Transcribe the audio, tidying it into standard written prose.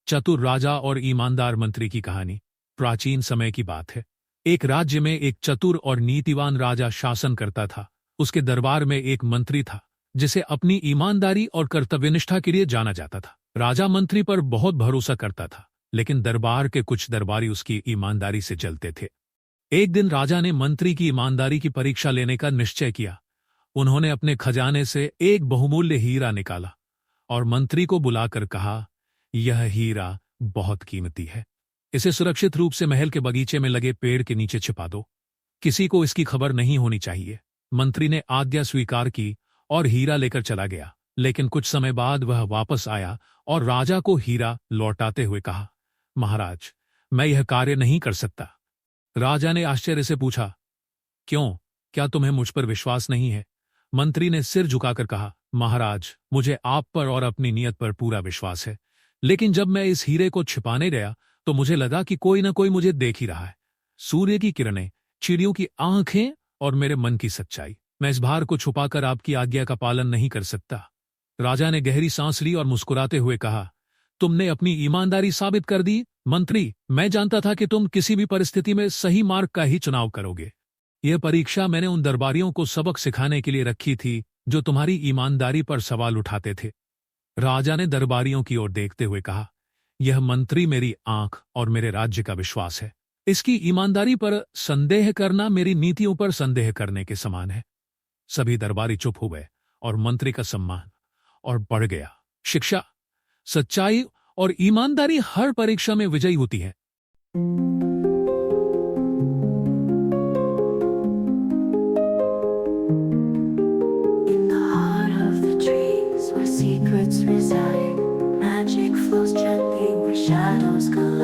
चतुर राजा और ईमानदार मंत्री की कहानी प्राचीन समय की बात है। एक राज्य में एक चतुर और नीतिवान राजा शासन करता था। उसके दरबार में एक मंत्री था जिसे अपनी ईमानदारी और कर्तव्यनिष्ठा के लिए जाना जाता था। राजा मंत्री पर बहुत भरोसा करता था, लेकिन दरबार के कुछ दरबारी उसकी ईमानदारी से जलते थे। एक दिन राजा ने मंत्री की ईमानदारी की परीक्षा लेने का निश्चय किया। उन्होंने अपने खजाने से एक बहुमूल्य हीरा निकाला और मंत्री को बुलाकर कहा, यह हीरा बहुत कीमती है। इसे सुरक्षित रूप से महल के बगीचे में लगे पेड़ के नीचे छिपा दो। किसी को इसकी खबर नहीं होनी चाहिए। मंत्री ने आज्ञा स्वीकार की और हीरा लेकर चला गया। लेकिन कुछ समय बाद वह वापस आया और राजा को हीरा लौटाते हुए कहा, महाराज, मैं यह कार्य नहीं कर सकता। राजा ने आश्चर्य से पूछा, क्यों? क्या तुम्हें मुझ पर विश्वास नहीं है? मंत्री ने सिर झुकाकर कहा, महाराज, मुझे आप पर और अपनी नीयत पर पूरा विश्वास है, लेकिन जब मैं इस हीरे को छिपाने गया तो मुझे लगा कि कोई न कोई मुझे देख ही रहा है। सूर्य की किरणें, चिड़ियों की आंखें और मेरे मन की सच्चाई। मैं इस भार को छुपाकर आपकी आज्ञा का पालन नहीं कर सकता। राजा ने गहरी सांस ली और मुस्कुराते हुए कहा, तुमने अपनी ईमानदारी साबित कर दी। मंत्री, मैं जानता था कि तुम किसी भी परिस्थिति में सही मार्ग का ही चुनाव करोगे। यह परीक्षा मैंने उन दरबारियों को सबक सिखाने के लिए रखी थी जो तुम्हारी ईमानदारी पर सवाल उठाते थे। राजा ने दरबारियों की ओर देखते हुए कहा, यह मंत्री मेरी आंख और मेरे राज्य का विश्वास है। इसकी ईमानदारी पर संदेह करना मेरी नीतियों पर संदेह करने के समान है। सभी दरबारी चुप हो गए और मंत्री का सम्मान और बढ़ गया। शिक्षा, सच्चाई और ईमानदारी हर परीक्षा में विजयी होती है। Secrets reside, magic flows gently where shadows go.